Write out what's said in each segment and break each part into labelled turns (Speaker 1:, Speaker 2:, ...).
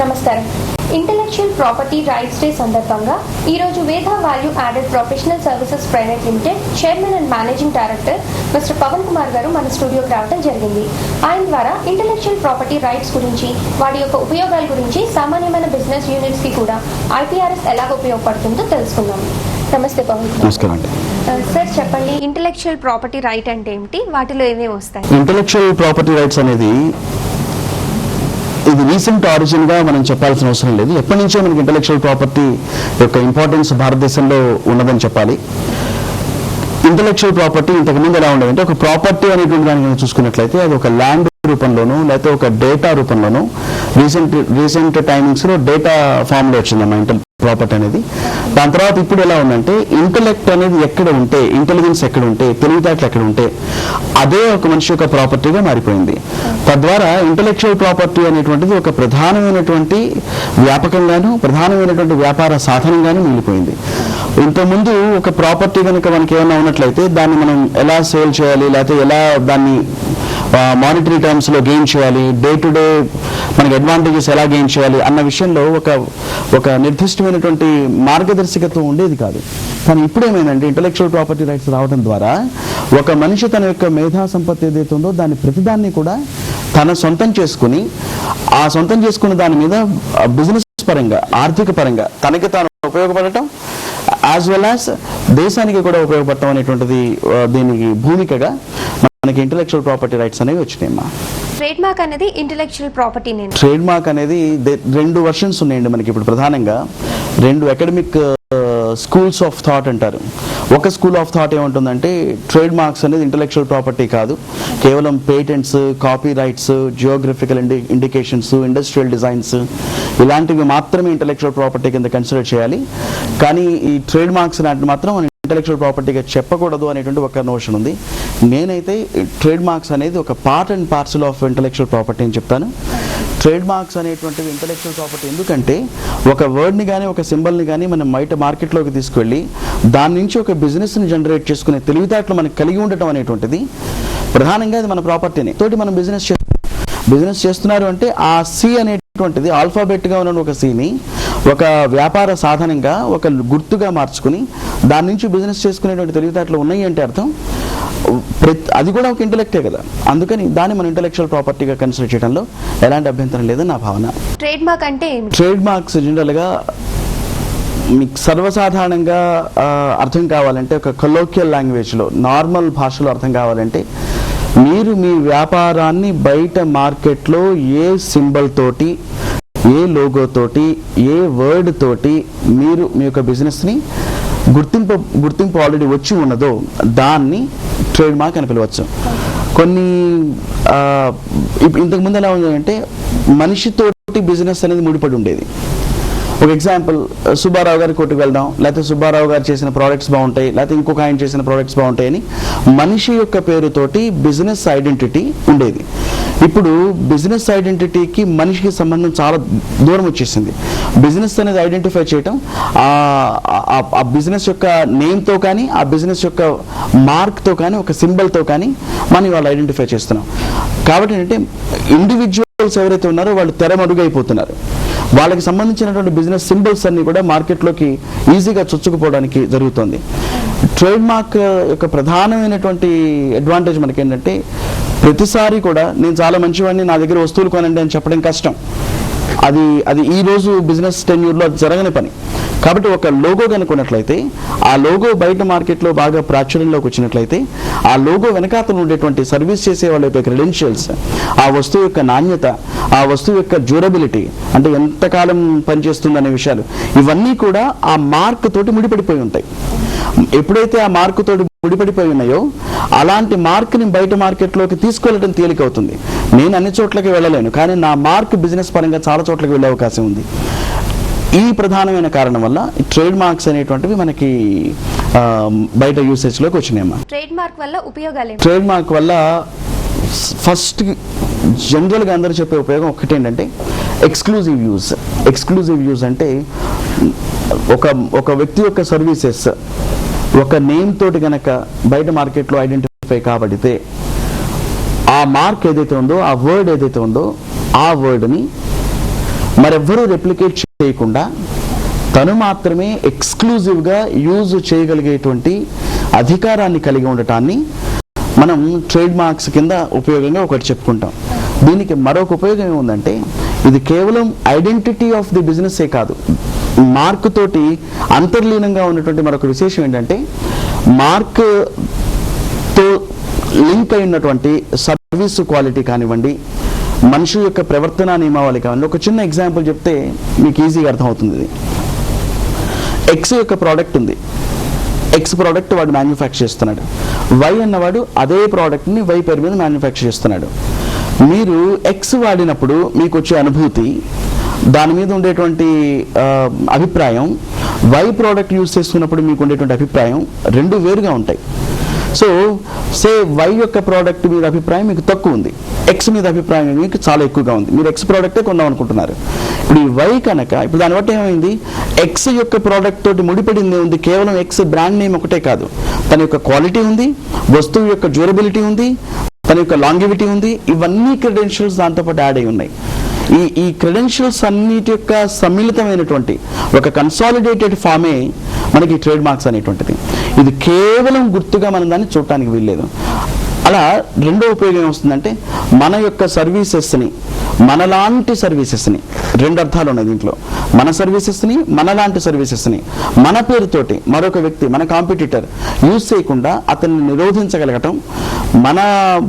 Speaker 1: నమస్కారం. Intellectual property rights day సందర్భంగా ఈరోజు Veda value added professional services private limited chairman and managing director mister Pavan Kumar గారు మన స్టూడియోకి రావడం జరిగింది. ఆయన ద్వారా ఇంటెలెక్చువల్ ప్రాపర్టీ రైట్స్ గురించి, వాటి యొక్క ఉపయోగాల గురించి, సామాన్యమైన బిజినెస్ యూనిట్స్ కి కూడా IPRS ఎలాగ ఉపయోగపడుతుందో తెలుసుకుందాం. నమస్తే పవన్ కుమార్.
Speaker 2: నమస్కారం అండి.
Speaker 1: సార్ చెప్పండి, ఇంటెలెక్చువల్ ప్రాపర్టీ రైట్ అంటే ఏమిటి, వాటిలో ఏమేమి వస్తాయి?
Speaker 2: ఇంటెలెక్చువల్ ప్రాపర్టీ రైట్స్ అనేది ఇది రీసెంట్ ఆరిజిన్ గా మనం చెప్పాల్సిన అవసరం లేదు. ఎప్పటి నుంచో మనకి ఇంటెలెక్చువల్ ప్రాపర్టీ యొక్క ఇంపార్టెన్స్ భారతదేశంలో ఉన్నదని చెప్పాలి. ఇంటెలెక్చువల్ ప్రాపర్టీ ఇంతకుముందు ఎలా ఉండేదంటే, ఒక ప్రాపర్టీ అనేటువంటి దాన్ని చూసుకున్నట్లయితే అది ఒక ల్యాండ్ రూపంలోనూ లేకపోతే ఒక డేటా రూపంలోనూ రీసెంట్ టైమింగ్స్ లో డేటా ఫామ్ లో వచ్చిందమ్మా ప్రాపర్టీ అనేది. దాని తర్వాత ఇప్పుడు ఎలా ఉందంటే, ఇంటెలెక్ట్ అనేది ఎక్కడ ఉంటే, ఇంటెలిజెన్స్ ఎక్కడ ఉంటే, తెలివితేటలు ఎక్కడ ఉంటే అదే ఒక మనిషి యొక్క ప్రాపర్టీగా మారిపోయింది. తద్వారా ఇంటెలెక్చువల్ ప్రాపర్టీ అనేటువంటిది ఒక ప్రధానమైనటువంటి వ్యాపకంగాను ప్రధానమైనటువంటి వ్యాపార సాధనంగాను మిగిలిపోయింది. ఇంతకుముందు ఒక ప్రాపర్టీ కనుక మనకి ఏమైనా ఉన్నట్లయితే దాన్ని మనం ఎలా సేల్ చేయాలి, లేకపోతే ఎలా దాన్ని మానిటరీ టర్మ్స్ లో గెయిన్ చేయాలి, డే టు డే మనకి అడ్వాంటేజెస్ ఎలా గెయిన్ చేయాలి అన్న విషయంలో ఒక నిర్దిష్టమైనటువంటి మార్గదర్శకత్వం ఉండేది కాదు. కానీ ఇప్పుడు ఏమైందంటే, ఇంటెలెక్చువల్ ప్రాపర్టీ రైట్స్ రావడం ద్వారా ఒక మనిషి తన యొక్క మేధా సంపత్తి ఏదైతే ఉందో దాన్ని ప్రతిదాన్ని కూడా తన సొంతం చేసుకుని, ఆ సొంతం చేసుకున్న దాని మీద బిజినెస్ పరంగా, ఆర్థిక పరంగా తనకి తాను ఉపయోగపడటం యాజ్ వెల్ యాజ్ దేశానికి కూడా ఉపయోగపడటం అనేటువంటిది దీనికి భూమికగా మనకి ఇంటెలెక్చువల్ ప్రాపర్టీ రైట్స్ అనేవి వచ్చినాయమ్మా.
Speaker 1: ట్రేడ్ మార్క్ అనేది ఇంటెలెక్చువల్ ప్రాపర్టీ.
Speaker 2: ట్రేడ్ మార్క్ అనేది 2 వర్షన్స్ ఉన్నాయండి మనకి ఇప్పుడు. ప్రధానంగా 2 అకాడమిక్ స్కూల్స్ ఆఫ్ థాట్ అంటారు. ఒక స్కూల్ ఆఫ్ థాట్ ఏమంటుందంటే, ట్రేడ్ మార్క్స్ అనేది ఇంటెలెక్చువల్ ప్రాపర్టీ కాదు, కేవలం patents, copy rights, geographical indications, industrial designs ఇలాంటివి మాత్రమే ఇంటెలెక్చువల్ ప్రాపర్టీ కింద కన్సిడర్ చేయాలి. కానీ ఈ ట్రేడ్ మార్క్స్ లాంటివి మాత్రం ఇంటెలెక్చువల్ ప్రాపర్టీగా చెప్పకూడదు అనేటువంటి ఒక నోషన్ ఉంది. నేనైతే ట్రేడ్ మార్క్స్ అనేది ఒక part and parcel of intellectual property అని చెప్తాను. ట్రేడ్ మార్క్స్ అనేటువంటివి ఇంటెలెక్చువల్ ప్రాపర్టీ ఎందుకంటే, ఒక వర్డ్ని కానీ ఒక సింబల్ని కానీ మనం బయట మార్కెట్లోకి తీసుకెళ్ళి దాని నుంచి ఒక బిజినెస్ని జనరేట్ చేసుకునే తెలివితేటలు మనకు కలిగి ఉండటం అనేటువంటిది ప్రధానంగా అది మన ప్రాపర్టీని తోటి మనం బిజినెస్ చేస్తున్నారు అంటే, ఆ సి అనేటువంటిది ఆల్ఫాబెట్గా ఉన్న ఒక సిని ఒక వ్యాపార సాధనంగా, ఒక గుర్తుగా మార్చుకుని దాని నుంచి బిజినెస్ చేసుకునేటువంటి తెలివితేటలు ఉన్నాయి అంటే అర్థం అది కూడా ఒక ఇంటెలెక్టే కదా. అందుకని దాన్ని మనం ఇంటెలెక్చువల్ ప్రాపర్టీగా కన్సిడర్ చేయడంలో ఎలాంటి అభ్యంతరం లేదని నా భావన.
Speaker 1: ట్రేడ్ మార్క్ అంటే
Speaker 2: ట్రేడ్ మార్క్స్ జనరల్గా మీకు సర్వసాధారణంగా అర్థం కావాలంటే, ఒక కొలోకియల్ లాంగ్వేజ్లో, నార్మల్ భాషలో అర్థం కావాలంటే, మీరు మీ వ్యాపారాన్ని బయట మార్కెట్లో ఏ సింబల్ తోటి, ఏ లోగో తోటి, ఏ వర్డ్ తోటి మీరు మీ యొక్క బిజినెస్ని గుర్తింపు ఆల్రెడీ వచ్చి ఉన్నదో దాన్ని ట్రేడ్ మార్క్ అని పిలవచ్చు. కొన్ని ఇంతకుముందు ఎలా ఉందంటే, మనిషితోటి బిజినెస్ అనేది ముడిపడి ఉండేది. ఒక ఎగ్జాంపుల్, సుబ్బారావు గారి కొట్టుకు వెళ్దాం, లేకపోతే సుబ్బారావు గారు చేసిన ప్రోడక్ట్స్ బాగుంటాయి, లేకపోతే ఇంకొక ఆయన చేసిన ప్రోడక్ట్స్ బాగుంటాయని మనిషి యొక్క పేరుతోటి బిజినెస్ ఐడెంటిటీ ఉండేది. ఇప్పుడు బిజినెస్ ఐడెంటిటీకి మనిషికి సంబంధం చాలా దూరం వచ్చేసింది. బిజినెస్ అనేది ఐడెంటిఫై చేయటం ఆ బిజినెస్ యొక్క నేమ్తో కానీ, ఆ బిజినెస్ యొక్క మార్క్తో కానీ, ఒక సింబల్తో కానీ మనం వాళ్ళు ఐడెంటిఫై చేస్తున్నాం. కాబట్టి ఏంటంటే, ఇండివిజువల్స్ ఎవరైతే ఉన్నారో వాళ్ళు తెరమరుగైపోతున్నారు. వాళ్ళకి సంబంధించినటువంటి బిజినెస్ సింబల్స్ అన్ని కూడా మార్కెట్లోకి ఈజీగా చొచ్చుకుపోవడానికి జరుగుతుంది. ట్రేడ్ మార్క్ యొక్క ప్రధానమైనటువంటి అడ్వాంటేజ్ మనకి ఏంటంటే, ప్రతిసారి కూడా నేను చాలా మంచివాడిని, నా దగ్గర వస్తువులు కొనండి అని చెప్పడం కష్టం. అది ఈ రోజు బిజినెస్ టెన్యూర్లో జరగని పని. కాబట్టి ఒక లోగో కనుక్కున్నట్లయితే, ఆ లోగో బయట మార్కెట్లో బాగా ప్రాచుర్యంలోకి వచ్చినట్లయితే, ఆ లోగో వెనకాతలు ఉండేటువంటి సర్వీస్ చేసే వాళ్ళ యొక్క క్రెడెన్షియల్స్, ఆ వస్తువు యొక్క నాణ్యత, ఆ వస్తువు యొక్క డ్యూరబిలిటీ అంటే ఎంతకాలం పనిచేస్తుందనే విషయాలు, ఇవన్నీ కూడా ఆ మార్క్ తోటి ముడిపడిపోయి ఉంటాయి. ఎప్పుడైతే ఆ మార్క్ తోటి ముడిపడిపోయి ఉన్నాయో, అలాంటి మార్క్ని బయట మార్కెట్లోకి తీసుకెళ్ళడం తేలికవుతుంది. నేను అన్ని చోట్లకి వెళ్ళలేను, కానీ నా మార్క్ బిజినెస్ పరంగా చాలా చోట్లకి వెళ్ళే అవకాశం ఉంది. ఈ ప్రధానమైన కారణం వల్ల ట్రేడ్ మార్క్స్ అనేటువంటివి మనకి బయట యూసేజ్లోకి వచ్చినాయమ్మా.
Speaker 1: ట్రేడ్ మార్క్ వల్ల ఉపయోగాలు ఏంటి?
Speaker 2: ట్రేడ్ మార్క్ వల్ల ఫస్ట్ జనరల్గా అందరూ చెప్పే ఉపయోగం ఒకటేంటంటే, ఎక్స్క్లూజివ్ యూజ్ అంటే, ఒక వ్యక్తి యొక్క సర్వీసెస్ ఒక నేమ్ తోటి గనక బయట మార్కెట్లో ఐడెంటిఫై కాబడితే, ఆ మార్క్ ఏదైతే ఉందో, ఆ వర్డ్ ఏదైతే ఉందో, ఆ వర్డ్ని మరెవ్వరూ రెప్లికేట్ చేయకుండా తను మాత్రమే ఎక్స్క్లూజివ్గా యూజ్ చేయగలిగేటువంటి అధికారాన్ని కలిగి ఉండటాన్ని మనం ట్రేడ్ మార్క్స్ కింద ఉపయోగంగా ఒకటి చెప్పుకుంటాం. దీనికి మరొక ఉపయోగం ఏముందంటే ఇది కేవలం ఐడెంటిటీ ఆఫ్ ది బిజినెస్సే కాదు, మార్క్ తోటి అంతర్లీనంగా ఉన్నటువంటి మరొక విశేషం ఏంటంటే మార్క్తో లింక్ అయినటువంటి సర్వీస్ క్వాలిటీ కానివ్వండి, మనిషి యొక్క ప్రవర్తన నియమావళి కానివ్వండి. ఒక చిన్న ఎగ్జాంపుల్ చెప్తే మీకు ఈజీగా అర్థమవుతుంది. ఇది ఎక్స్ యొక్క ప్రోడక్ట్ ఉంది, ఎక్స్ ప్రోడక్ట్ వాడు మ్యానుఫ్యాక్చర్ చేస్తున్నాడు, వై అన్నవాడు అదే ప్రోడక్ట్ని వై పేరు మీద మ్యానుఫ్యాక్చర్ చేస్తున్నాడు. మీరు ఎక్స్ వాడినప్పుడు మీకు వచ్చే అనుభూతి, దాని మీద ఉండేటువంటి అభిప్రాయం, వై ప్రోడక్ట్ యూజ్ చేసుకున్నప్పుడు మీకు ఉండేటువంటి అభిప్రాయం రెండు వేరుగా ఉంటాయి. సో సే వై యొక్క ప్రోడక్ట్ మీద అభిప్రాయం మీకు తక్కువ ఉంది, ఎక్స్ మీద అభిప్రాయం మీకు చాలా ఎక్కువగా ఉంది, మీరు ఎక్స్ ప్రోడక్టే కొందాం అనుకుంటున్నారు. ఇప్పుడు ఈ వై కనుక ఇప్పుడు దాన్ని బట్టి ఏమైంది, ఎక్స్ యొక్క ప్రోడక్ట్ తోటి ముడిపడింది ఉంది, కేవలం ఎక్స్ బ్రాండ్ నేమ్ ఒకటే కాదు, తన యొక్క క్వాలిటీ ఉంది, వస్తువు యొక్క డ్యూరబిలిటీ ఉంది, తన యొక్క లాంగివిటీ ఉంది, ఇవన్నీ క్రెడెన్షియల్స్ దాంతోపాటు యాడ్ అయి ఉన్నాయి. ఈ క్రెడెన్షియల్స్ అన్నిటి యొక్క సమ్మిళితమైనటువంటి ఒక కన్సాలిడేటెడ్ ఫామే మనకి ట్రేడ్ మార్క్స్ అనేటువంటిది. ఇది కేవలం గుర్తుగా మనం దాన్ని చూడటానికి వీల్లేదు. అలా రెండో ఉపయోగం ఏమొస్తుందంటే మన యొక్క సర్వీసెస్ని, మనలాంటి సర్వీసెస్ని, రెండు అర్థాలు ఉన్నాయి దీంట్లో, మన సర్వీసెస్ని, మనలాంటి సర్వీసెస్ని మన పేరుతోటి మరొక వ్యక్తి, మన కాంపిటీటర్ యూజ్ చేయకుండా అతన్ని నిరోధించగలగటం, మన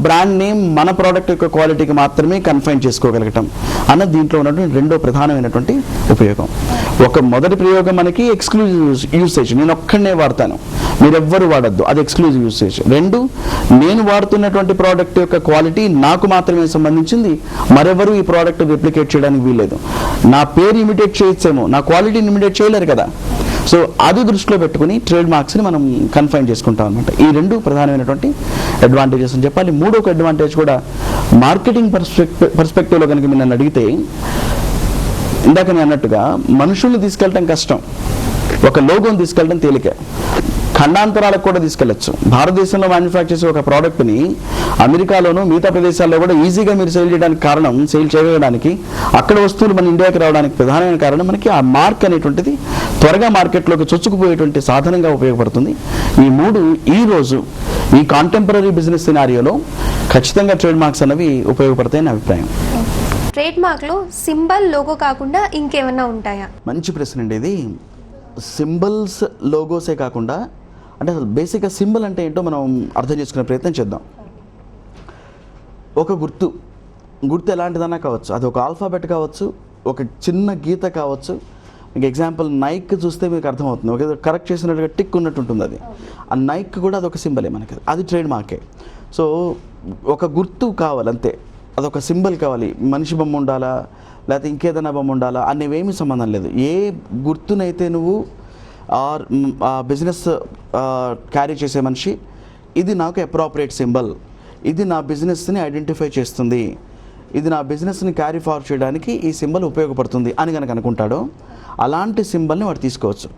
Speaker 2: బ్రాండ్ నేమ్ మన ప్రోడక్ట్ యొక్క క్వాలిటీకి మాత్రమే కన్ఫైన్ చేసుకోగలగటం అన్నది దీంట్లో ఉన్నటువంటి రెండో ప్రధానమైనటువంటి ఉపయోగం. ఒక మొదటి ప్రయోగం మనకి ఎక్స్క్లూజివ్ యూసేజ్, నేను ఒక్కడనే వాడతాను, మీరెవ్వరు వాడద్దు, అది ఎక్స్క్లూజివ్ యూసేజ్. రెండు, నేను వాడుతున్నటువంటి ప్రోడక్ట్ యొక్క క్వాలిటీ నాకు మాత్రమే సంబంధించింది, మరెవరు ఈ ప్రోడక్ట్ రిప్లికేట్ చేయడానికి వీల్లేదు. నా పేరు ఇమిటేట్ చేయొచ్చేమో, నా క్వాలిటీని ఇమిటేట్ చేయలేరు కదా. సో అది దృష్టిలో పెట్టుకుని ట్రేడ్ మార్క్స్ని మనం కన్ఫైన్ చేసుకుంటాం అనమాట. ఈ రెండు ప్రధానమైనటువంటి అడ్వాంటేజెస్ అని చెప్పాలి. మూడో అడ్వాంటేజ్ కూడా మార్కెటింగ్ పర్స్పెక్టివ్లో కనుక మీరు నన్ను అడిగితే, ఇందాక నేను అన్నట్టుగా మనుషుల్ని తీసుకెళ్ళటం కష్టం, ఒక లోగోని తీసుకెళ్ళడం తేలిక, ఖండాంతరాలకు కూడా తీసుకెళ్లొచ్చు. భారతదేశంలో మ్యానుఫ్యాక్చర్ చేసే ఒక ప్రోడక్ట్ని అమెరికాలోనూ మిగతా ప్రదేశాల్లో కూడా ఈజీగా మీరు సేల్ చేయడానికి కారణం, సేల్ చేయడానికి, అక్కడ వస్తువులు మన ఇండియాకి రావడానికి ప్రధానమైన కారణం మనకి ఆ మార్క్ అనేటువంటిది త్వరగా మార్కెట్లోకి చొచ్చుకుపోయేటువంటి సాధనంగా ఉపయోగపడుతుంది. ఈ మూడు ఈ రోజు ఈ కాంటెంపరీ బిజినెస్ సినారియోలో ఖచ్చితంగా ట్రేడ్ మార్క్స్ అనేవి ఉపయోగపడతాయని అభిప్రాయం.
Speaker 1: ట్రేడ్ మార్క్లో సింబల్, లోగో కాకుండా ఇంకేమైనా ఉంటాయా?
Speaker 2: మంచి ప్రశ్న అండి ఇది. సింబల్స్, లోగోసే కాకుండా అంటే అసలు బేసిక్గా సింబల్ అంటే ఏంటో మనం అర్థం చేసుకునే ప్రయత్నం చేద్దాం. ఒక గుర్తు ఎలాంటిదన్నా కావచ్చు, అది ఒక ఆల్ఫాబెట్ కావచ్చు, ఒక చిన్న గీత కావచ్చు. మీకు ఎగ్జాంపుల్ నైక్ చూస్తే మీకు అర్థమవుతుంది, ఒక కరెక్ట్ చేసినట్టుగా టిక్ ఉన్నట్టు ఉంటుంది. అది ఆ నైక్ కూడా అదొక సింబలే మనకి, అది ట్రేడ్ మార్కే. సో ఒక గుర్తు కావాలి అంతే, అదొక సింబల్ కావాలి. మనిషి బొమ్మ ఉండాలా, లేకపోతే ఇంకేదైనా బొమ్మ ఉండాలా అనేవేమీ సంబంధం లేదు. ఏ గుర్తునైతే నువ్వు ఆ బిజినెస్ క్యారీ చేసే మనిషి, ఇది నాకు అప్రోప్రియేట్ సింబల్, ఇది నా బిజినెస్ని ఐడెంటిఫై చేస్తుంది, ఇది నా బిజినెస్ని క్యారీ ఫార్వర్డ్ చేయడానికి ఈ సింబల్ ఉపయోగపడుతుంది అని కనుక అనుకుంటాడో అలాంటి సింబల్ని వాడు తీసుకోవచ్చు.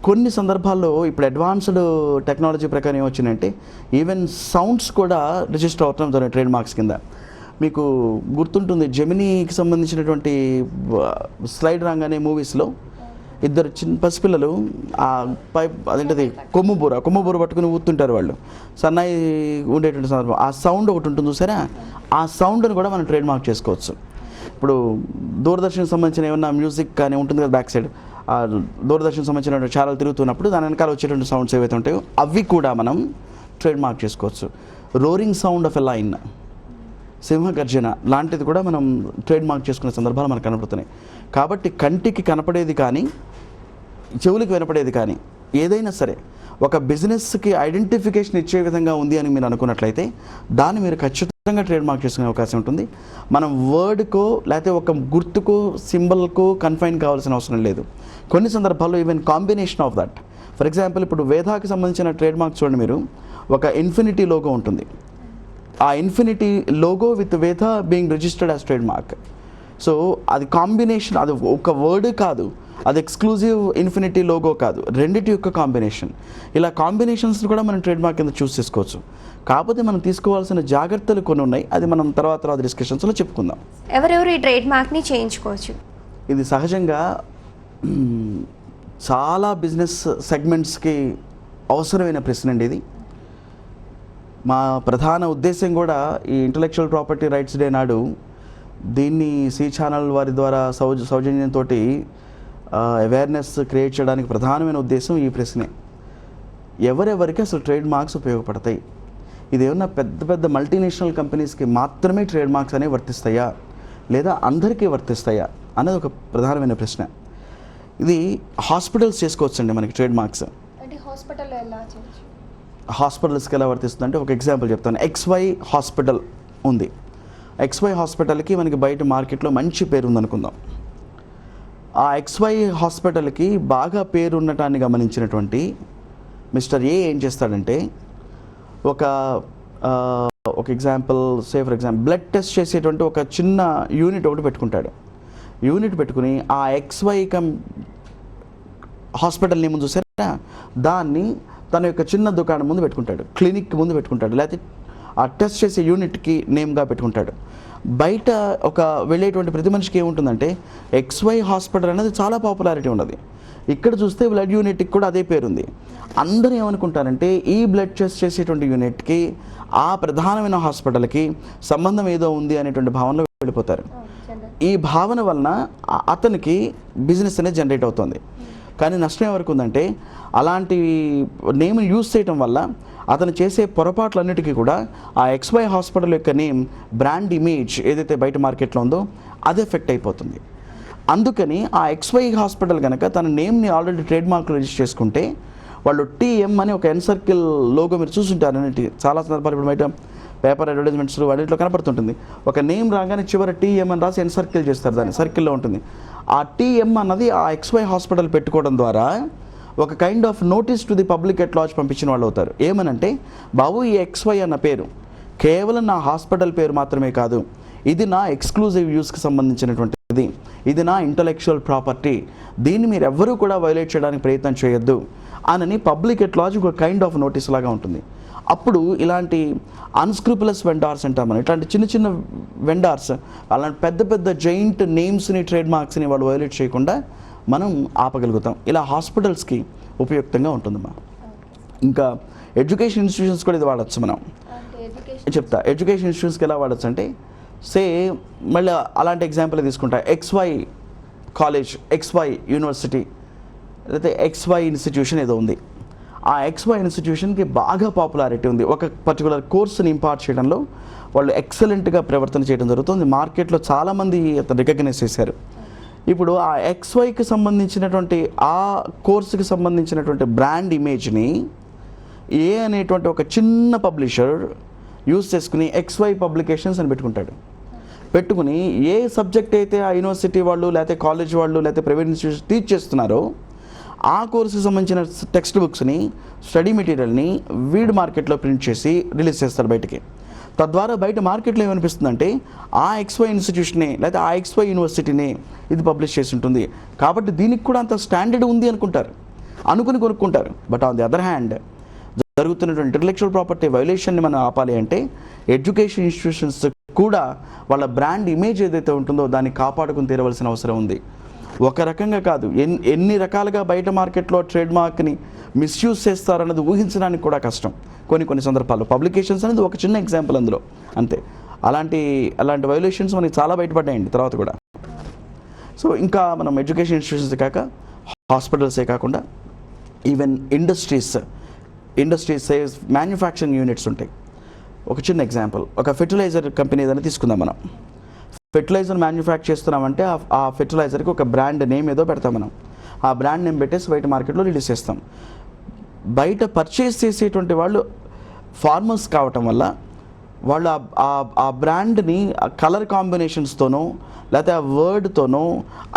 Speaker 2: కొన్ని సందర్భాల్లో ఇప్పుడు అడ్వాన్స్డ్ టెక్నాలజీ ప్రకారం ఏమొచ్చిందంటే ఈవెన్ సౌండ్స్ కూడా రిజిస్టర్ అవుతాం జరుగుతుంది ట్రేడ్ మార్క్స్ కింద. మీకు గుర్తుంటుంది, జెమినీకి సంబంధించినటువంటి స్లైడ్ రాగానే మూవీస్లో ఇద్దరు చిన్న పసిపిల్లలు ఆ పైప్ అదేంటది కొమ్ము బూర పట్టుకుని ఊతుంటారు వాళ్ళు, సన్నాయి ఉండేటువంటి సందర్భం. ఆ సౌండ్ ఒకటి ఉంటుంది చూసారా, ఆ సౌండ్ని కూడా మనం ట్రేడ్ మార్క్ చేసుకోవచ్చు. ఇప్పుడు దూరదర్శన్కి సంబంధించిన ఏమన్నా మ్యూజిక్ కానీ ఉంటుంది కదా బ్యాక్ సైడ్, ఆ దూరదర్శన్కి సంబంధించిన ఛానల్ తిరుగుతున్నప్పుడు దాని వెనకాల వచ్చేటువంటి సౌండ్స్ ఏవైతే ఉంటాయో అవి కూడా మనం ట్రేడ్ మార్క్ చేసుకోవచ్చు. Roaring sound of a lion, సింహగర్జన లాంటిది కూడా మనం ట్రేడ్ మార్క్ చేసుకునే సందర్భాలు మనకు కనపడుతున్నాయి. కాబట్టి కంటికి కనపడేది కానీ చెవులకు వినపడేది కానీ ఏదైనా సరే ఒక బిజినెస్కి ఐడెంటిఫికేషన్ ఇచ్చే విధంగా ఉంది అని మీరు అనుకున్నట్లయితే దాన్ని మీరు ఖచ్చితంగా ట్రేడ్ మార్క్ చేసుకునే అవకాశం ఉంటుంది. మనం వర్డ్కో లేకపోతే ఒక గుర్తుకో సింబల్కో కన్ఫైన్ కావాల్సిన అవసరం లేదు. కొన్ని సందర్భాల్లో even combination of that. For example ఇప్పుడు వేదాకి సంబంధించిన ట్రేడ్ మార్క్ చూడండి, మీరు ఒక ఇన్ఫినిటీ లోగో ఉంటుంది, ఆ ఇన్ఫినిటీ లోగో విత్ వేద being registered as trade mark. So అది కాంబినేషన్, అది ఒక వర్డ్ కాదు, అది ఎక్స్క్లూజివ్ ఇన్ఫినిటీ లోగో కాదు, రెండిటి యొక్క కాంబినేషన్. ఇలా కాంబినేషన్స్ కూడా మనం ట్రేడ్ మార్క్ కింద చూస్ చేసుకోవచ్చు. కాకపోతే మనం తీసుకోవాల్సిన జాగ్రత్తలు కొన్ని ఉన్నాయి, అది మనం తర్వాత డిస్కషన్స్లో చెప్పుకుందాం.
Speaker 1: ఎవరెవరు ఈ ట్రేడ్ మార్క్ని చేయించుకోవచ్చు?
Speaker 2: ఇది సహజంగా చాలా బిజినెస్ సెగ్మెంట్స్కి అవసరమైన ప్రశ్న అండి ఇది. మా ప్రధాన ఉద్దేశం కూడా ఈ ఇంటలెక్చువల్ ప్రాపర్టీ రైట్స్ డే నాడు దీన్ని సి ఛానల్ వారి ద్వారా సౌజన్యంతో అవేర్నెస్ క్రియేట్ చేయడానికి ప్రధానమైన ఉద్దేశం ఈ ప్రశ్నే. ఎవరెవరికి అసలు ట్రేడ్ మార్క్స్ ఉపయోగపడతాయి? ఇది ఏమన్నా పెద్ద పెద్ద మల్టీనేషనల్ కంపెనీస్కి మాత్రమే ట్రేడ్ మార్క్స్ అనేవి వర్తిస్తాయా, లేదా అందరికీ వర్తిస్తాయా అనేది ఒక ప్రధానమైన ప్రశ్న. ఇది హాస్పిటల్స్ చేసుకోవచ్చండి మనకి ట్రేడ్ మార్క్స్.
Speaker 1: అంటే హాస్పిటల్లో ఎలా చేయొచ్చు?
Speaker 2: హాస్పిటల్స్కి ఎలా వర్తిస్తుంది అంటే ఒక ఎగ్జాంపుల్ చెప్తాను. XY హాస్పిటల్ ఉంది. XY హాస్పిటల్కి మనకి బయట మార్కెట్లో మంచి పేరు ఉందనుకుందాం. ఆ XY హాస్పిటల్కి బాగా పేరు ఉండటాన్ని గమనించినటువంటి మిస్టర్ ఏ ఏం చేస్తాడంటే ఒక example for example blood test చేసేటువంటి ఒక చిన్న యూనిట్ ఒకటి పెట్టుకుంటాడు. యూనిట్ పెట్టుకుని ఆ XY హాస్పిటల్ నేమ్ చూసారా, దాన్ని తన యొక్క చిన్న దుకాణం ముందు పెట్టుకుంటాడు, క్లినిక్ ముందు పెట్టుకుంటాడు, లేకపోతే ఆ టెస్ట్ చేసే యూనిట్కి నేమ్గా పెట్టుకుంటాడు. బయట వెళ్ళేటువంటి ప్రతి మనిషికి ఏముంటుందంటే XY హాస్పిటల్ అనేది చాలా పాపులారిటీ ఉన్నది. ఇక్కడ చూస్తే బ్లడ్ యూనిట్కి కూడా అదే పేరుంది. అందరూ ఏమనుకుంటారంటే ఈ బ్లడ్ టెస్ట్ చేసేటువంటి యూనిట్కి ఆ ప్రధానమైన హాస్పిటల్కి సంబంధం ఏదో ఉంది అనేటువంటి భావనలో వెళ్ళిపోతారు. ఈ భావన వలన అతనికి బిజినెస్ అనేది జనరేట్ అవుతుంది. కానీ నష్టం ఎవరికి ఉందంటే అలాంటి నేమ్ యూజ్ చేయటం వల్ల అతను చేసే పొరపాట్లన్నిటికీ కూడా ఆ XY హాస్పిటల్ యొక్క నేమ్, బ్రాండ్ ఇమేజ్ ఏదైతే బయట మార్కెట్లో ఉందో అది ఎఫెక్ట్ అయిపోతుంది. అందుకని ఆ XY హాస్పిటల్ కనుక తన నేమ్ని ఆల్రెడీ ట్రేడ్ మార్క్ రిజిస్టర్ చేసుకుంటే వాళ్ళు TM అని ఒక ఎన్సర్కిల్ లోగో మీరు చూసుంటారు అన్నిటి చాలా సందర్భాలు ఇప్పుడు బయట పేపర్ అడ్వర్టైజ్మెంట్స్ వాటిలో కనపడుతుంటుంది. ఒక నేమ్ రాగానే చివరి TM అని రాసి ఎన్సర్కిల్ చేస్తారు, దాన్ని సర్కిల్లో ఉంటుంది. ఆ TM అన్నది ఆ XY హాస్పిటల్ పెట్టుకోవడం ద్వారా ఒక kind of notice to the public at large పంపించిన వాళ్ళు అవుతారు. ఏమనంటే బాబు ఈ XY అన్న పేరు కేవలం నా హాస్పిటల్ పేరు మాత్రమే కాదు, ఇది నా ఎక్స్క్లూజివ్ యూస్కి సంబంధించినటువంటిది, ఇది నా ఇంటలెక్చువల్ ప్రాపర్టీ, దీన్ని మీరు ఎవ్వరూ కూడా వైలేట్ చేయడానికి ప్రయత్నం చేయొద్దు అని పబ్లిక్ ఎట్ లార్జ్ ఒక కైండ్ ఆఫ్ నోటీస్ లాగా ఉంటుంది. అప్పుడు ఇలాంటి అన్స్క్రూపులస్ వెండార్స్ అంటాం మనం, ఇట్లాంటి చిన్న చిన్న వెండార్స్ అలాంటి పెద్ద పెద్ద జైంట్ నేమ్స్ని ట్రేడ్ మార్క్స్ని వాళ్ళు వైలేట్ చేయకుండా మనం ఆపగలుగుతాం. ఇలా హాస్పిటల్స్కి ఉపయుక్తంగా ఉంటుందమ్మా. ఇంకా ఎడ్యుకేషన్ ఇన్స్టిట్యూషన్స్ కూడా ఇది వాడచ్చు. మనం చెప్తా ఎడ్యుకేషన్ ఇన్స్టిట్యూషన్స్కి ఎలా వాడచ్చు అంటే మళ్ళీ అలాంటి ఎగ్జాంపుల్ తీసుకుంటా. XY కాలేజ్, XY యూనివర్సిటీ, లేకపోతే XY ఇన్స్టిట్యూషన్ ఏదో ఉంది. ఆ XY ఇన్స్టిట్యూషన్కి బాగా పాపులారిటీ ఉంది. ఒక పర్టికులర్ కోర్సుని ఇంపార్ట్ చేయడంలో వాళ్ళు ఎక్సలెంట్గా ప్రవర్తన చేయడం జరుగుతుంది. మార్కెట్లో చాలామంది అతను రికగ్నైజ్ చేశారు. ఇప్పుడు ఆ XYకి సంబంధించినటువంటి ఆ కోర్సుకి సంబంధించినటువంటి బ్రాండ్ ఇమేజ్ని ఏ అనేటువంటి ఒక చిన్న పబ్లిషర్ యూజ్ చేసుకుని XY పబ్లికేషన్స్ అని పెట్టుకుని ఏ సబ్జెక్ట్ అయితే ఆ యూనివర్సిటీ వాళ్ళు లేకపోతే కాలేజ్ వాళ్ళు లేకపోతే ప్రైవేట్ ఇన్స్టిట్యూషన్ టీచ్ చేస్తున్నారో ఆ కోర్సుకి సంబంధించిన టెక్స్ట్ బుక్స్ని, స్టడీ మెటీరియల్ని వీడ్ మార్కెట్లో ప్రింట్ చేసి రిలీజ్ చేస్తారు బయటికి. తద్వారా బయట మార్కెట్లో ఏమనిపిస్తుందంటే ఆ XY ఇన్స్టిట్యూషనే లేదా ఆ XY యూనివర్సిటీనే ఇది పబ్లిష్ చేసి ఉంటుంది, కాబట్టి దీనికి కూడా అంత స్టాండర్డ్ ఉంది అనుకుని కొనుక్కుంటారు. But on the other hand జరుగుతున్నటువంటి ఇంటలెక్చువల్ ప్రాపర్టీ వైలేషన్ని మనం ఆపాలి అంటే ఎడ్యుకేషన్ ఇన్స్టిట్యూషన్స్ కూడా వాళ్ళ బ్రాండ్ ఇమేజ్ ఏదైతే ఉంటుందో దాన్ని కాపాడుకుని తీరవలసిన అవసరం ఉంది. ఒక రకంగా కాదు, ఎన్ని రకాలుగా బయట మార్కెట్లో ట్రేడ్ మార్క్ని మిస్యూజ్ చేస్తారన్నది ఊహించడానికి కూడా కష్టం. కొన్ని సందర్భాల్లో పబ్లికేషన్స్ అనేది ఒక చిన్న ఎగ్జాంపుల్ అందులో, అంతే. అలాంటి వైలేషన్స్ మనకి చాలా బయటపడ్డాయండి తర్వాత కూడా. సో ఇంకా మనం ఎడ్యుకేషన్ ఇన్స్టిట్యూషన్స్ కాక హాస్పిటల్సే కాకుండా ఈవెన్ ఇండస్ట్రీస్ మ్యానుఫ్యాక్చరింగ్ యూనిట్స్ ఉంటాయి. ఒక చిన్న ఎగ్జాంపుల్, ఒక ఫెర్టిలైజర్ కంపెనీ ఏదైనా తీసుకుందాం. మనం ఫెర్టిలైజర్ మ్యానుఫ్యాక్చర్ చేస్తున్నామంటే ఆ ఫెర్టిలైజర్కి ఒక బ్రాండ్ నేమ్ ఏదో పెడతాం. మనం ఆ బ్రాండ్ నేమ్ పెట్టేసి బయట మార్కెట్లో రిలీజ్ చేస్తాం. బయట పర్చేస్ చేసేటువంటి వాళ్ళు ఫార్మర్స్ కావటం వల్ల వాళ్ళు ఆ బ్రాండ్ని కలర్ కాంబినేషన్స్తోనో లేకపోతే ఆ వర్డ్తోనో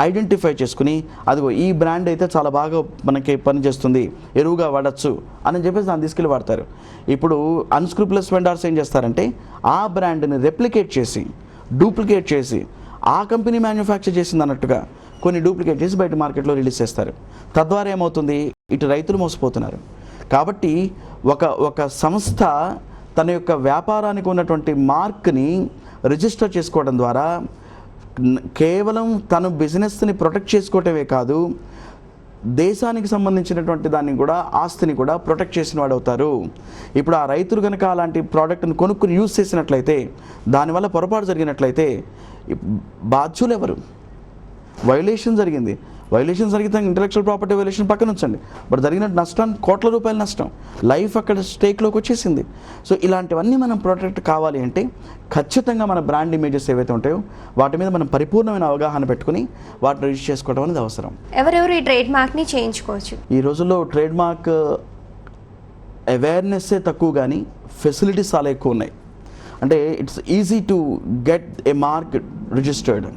Speaker 2: ఐడెంటిఫై చేసుకుని అదిగో ఈ బ్రాండ్ అయితే చాలా బాగా మనకి పనిచేస్తుంది, ఎరువుగా వాడచ్చు అని చెప్పేసి దాన్ని తీసుకెళ్ళి వాడతారు. ఇప్పుడు అన్స్క్రూపులస్ వెండార్స్ ఏం చేస్తారంటే ఆ బ్రాండ్ని రెప్లికేట్ చేసి, డూప్లికేట్ చేసి ఆ కంపెనీ మ్యానుఫ్యాక్చర్ చేసింది అన్నట్టుగా కొన్ని డూప్లికేట్ చేసి బయట మార్కెట్లో రిలీజ్ చేస్తారు. తద్వారా ఏమవుతుంది, ఇటు రైతులు మోసపోతున్నారు. కాబట్టి ఒక సంస్థ తన యొక్క వ్యాపారానికి ఉన్నటువంటి మార్క్ని రిజిస్టర్ చేసుకోవడం ద్వారా కేవలం తను బిజినెస్ని ప్రొటెక్ట్ చేసుకోవటమే కాదు, దేశానికి సంబంధించినటువంటి దాన్ని కూడా, ఆస్తిని కూడా ప్రొటెక్ట్ చేసిన వాడు అవుతారు. ఇప్పుడు ఆ రైతులు కనుక అలాంటి ప్రోడక్ట్ని కొనుక్కుని యూజ్ చేసినట్లయితే, దానివల్ల పొరపాటు జరిగినట్లయితే బాధ్యులు ఎవరు? వైలేషన్ జరిగింది, వైలేషన్ జరిగితే ఇంటలెక్చువల్ ప్రాపర్టీ వైలేషన్ పక్కన ఉంచండి, బట్ జరిగిన నష్టం కోట్ల రూపాయల నష్టం, లైఫ్ అక్కడ స్టేక్లోకి వచ్చేసింది. సో ఇలాంటివన్నీ మనం ప్రొటెక్ట్ కావాలి అంటే ఖచ్చితంగా మన బ్రాండ్ ఇమేజెస్ ఏవైతే ఉంటాయో వాటి మీద మనం పరిపూర్ణమైన అవగాహన పెట్టుకుని వాటిని రిజిస్టర్ చేసుకోవడం అనేది అవసరం.
Speaker 1: ఎవరెవరు ఈ ట్రేడ్ మార్క్ని చేయించుకోవచ్చు?
Speaker 2: ఈ రోజుల్లో ట్రేడ్ మార్క్ అవేర్నెస్సే తక్కువ కానీ ఫెసిలిటీస్ చాలా ఎక్కువ ఉన్నాయి. అంటే it's easy to get a mark registered.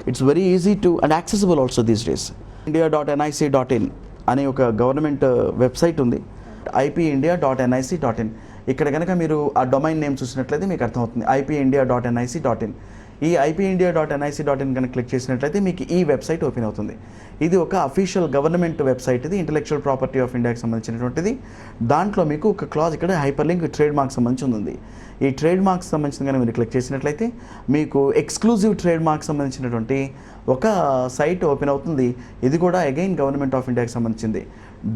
Speaker 2: It's very easy to and accessible also these days. India.nic.in అనే ఒక గవర్నమెంట్ వెబ్సైట్ ఉంది, ipindia.nic.in. ఇక్కడ కనుక మీరు ఆ డొమైన్ నేమ్ చూసినట్లయితే మీకు అర్థమవుతుంది, ipindia.nic.in. ఈ ipindia.nic.in కనుక క్లిక్ చేసినట్లయితే మీకు ఈ వెబ్సైట్ ఓపెన్ అవుతుంది. ఇది ఒక అఫీషియల్ గవర్నమెంట్ వెబ్సైట్, ఇది ఇంటలెక్చువల్ ప్రాపర్టీ ఆఫ్ ఇండియాకి సంబంధించినటువంటిది. దాంట్లో మీకు ఒక క్లాజ్ ఇక్కడ హైపర్ లింక్ ట్రేడ్ మార్క్ సంబంధించి ఉంది. ఈ ట్రేడ్ మార్క్స్ సంబంధించిన కనుక మీరు క్లిక్ చేసినట్లయితే మీకు ఎక్స్క్లూజివ్ ట్రేడ్ మార్క్ సంబంధించినటువంటి ఒక సైట్ ఓపెన్ అవుతుంది. ఇది కూడా అగైన్ గవర్నమెంట్ ఆఫ్ ఇండియాకి సంబంధించింది.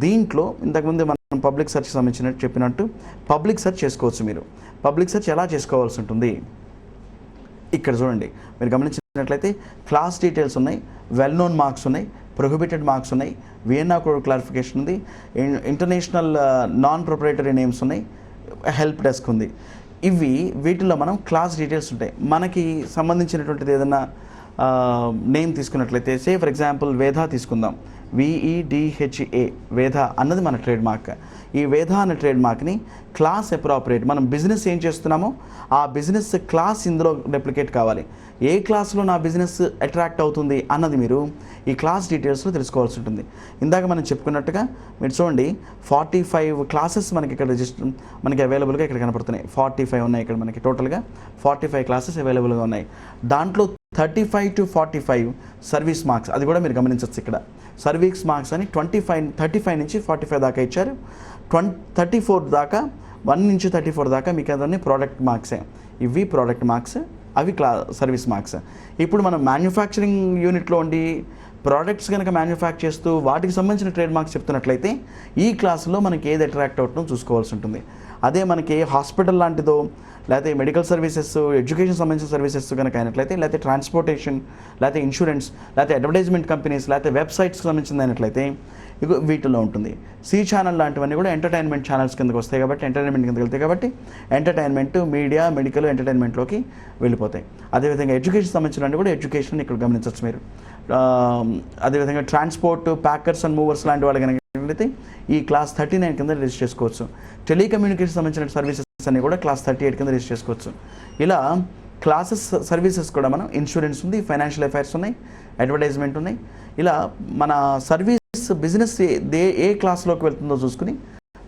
Speaker 2: దీంట్లో ఇంతకుముందు మనం పబ్లిక్ సెర్చ్ సంబంధించినట్టు చెప్పినట్టు పబ్లిక్ సెర్చ్ చేసుకోవచ్చు. మీరు పబ్లిక్ సెర్చ్ ఎలా చేసుకోవాల్సి ఉంటుంది ఇక్కడ చూడండి. మీరు గమనించినట్లయితే క్లాస్ డీటెయిల్స్ ఉన్నాయి, వెల్ నోన్ మార్క్స్ ఉన్నాయి, ప్రొహిబిటెడ్ మార్క్స్ ఉన్నాయి, వియన్నా కోడ్ క్లారిఫికేషన్ ఉంది, ఇంటర్నేషనల్ నాన్ ప్రొపరేటరీ నేమ్స్ ఉన్నాయి, హెల్ప్ డెస్క్ ఉంది. వీటిల్లో మనం క్లాస్ డీటెయిల్స్ ఉంటాయి. మనకి సంబంధించినటువంటిది ఏదైనా నేమ్ తీసుకున్నట్లయితే, సే ఫర్ ఎగ్జాంపుల్ వేధా తీసుకుందాం, VEDHA వేధా అన్నది మన ట్రేడ్ మార్క్. ఈ వేధా అనే ట్రేడ్ మార్క్ని క్లాస్ అప్రాపరియేట్, మనం బిజినెస్ ఏం చేస్తున్నామో ఆ బిజినెస్ క్లాస్ ఇందులో రెప్లికేట్ కావాలి. ఏ క్లాస్లో నా బిజినెస్ అట్రాక్ట్ అవుతుంది అన్నది మీరు ఈ క్లాస్ డీటెయిల్స్లో తెలుసుకోవాల్సి ఉంటుంది. ఇందాక మనం చెప్పుకున్నట్టుగా మీరు చూడండి 45 క్లాసెస్ మనకి ఇక్కడ మనకి అవైలబుల్గా ఇక్కడ కనపడుతున్నాయి. 45 ఉన్నాయి ఇక్కడ మనకి టోటల్గా 45 క్లాసెస్ అవైలబుల్గా ఉన్నాయి. దాంట్లో 35 to 45 సర్వీస్ మార్క్స్, అది కూడా మీరు గమనించవచ్చు. ఇక్కడ సర్వీస్ మార్క్స్ అని 35 నుంచి 45 దాకా ఇచ్చారు. 34 దాకా 1 నుంచి 34 దాకా మీకు అదన్నీ ప్రోడక్ట్ మార్క్సే. ఇవి ప్రోడక్ట్ మార్క్స్, అవి సర్వీస్ మార్క్స్. ఇప్పుడు మనం మ్యానుఫ్యాక్చరింగ్ యూనిట్లో ఉండి ప్రోడక్ట్స్ కనుక మ్యానుఫ్యాక్చర్ చేస్తూ వాటికి సంబంధించిన ట్రేడ్ మార్క్స్ చెప్తున్నట్లయితే ఈ క్లాసులో మనకి ఏది అట్రాక్ట్ అవుతుందో చూసుకోవాల్సి ఉంటుంది. అదే మనకి హాస్పిటల్ లాంటిదో, లేకపోతే మెడికల్ సర్వీసెస్, ఎడ్యుకేషన్ సంబంధించిన సర్వీసెస్ కనుక అయినట్లయితే, లేకపోతే ట్రాన్స్పోర్టేషన్, లేకపోతే ఇన్సూరెన్స్, లేకపోతే అడ్వర్టైజ్మెంట్ కంపెనీస్, లేకపోతే వెబ్సైట్స్కి సంబంధించింది అయినట్లయితే వీటిలో ఉంటుంది. సి ఛానల్ లాంటివన్నీ కూడా ఎంటర్టైన్మెంట్ ఛానల్స్ కిందకి వస్తాయి కాబట్టి, ఎంటర్టైన్మెంట్ కిందకి వెళ్తాయి కాబట్టి ఎంటర్టైన్మెంట్, మీడియా, మెడికల్, ఎంటర్టైన్మెంట్లోకి వెళ్ళిపోతాయి. అదేవిధంగా ఎడ్యుకేషన్ సంబంధించిన కూడా ఎడ్యుకేషన్ ఇక్కడ గమనించవచ్చు మీరు. అదేవిధంగా ట్రాన్స్పోర్ట్, ప్యాకర్స్ అండ్ మూవర్స్ లాంటి వాళ్ళు కనుక అయితే ఈ క్లాస్ 39 కింద రిజిస్టర్ చేసుకోవచ్చు. టెలికమ్యూనికేషన్ సంబంధించిన సర్వీసెస్ అన్ని కూడా క్లాస్ 38 కింద రిజిస్టర్ చేసుకోవచ్చు. ఇలా క్లాసెస్ సర్వీసెస్ కూడా మనం ఇన్సూరెన్స్ ఉంది, ఫైనాన్షియల్ అఫైర్స్ ఉన్నాయి, అడ్వర్టైజ్మెంట్ ఉన్నాయి. ఇలా మన సర్వీస్ బిజినెస్ ఏ క్లాస్లోకి వెళ్తుందో చూసుకుని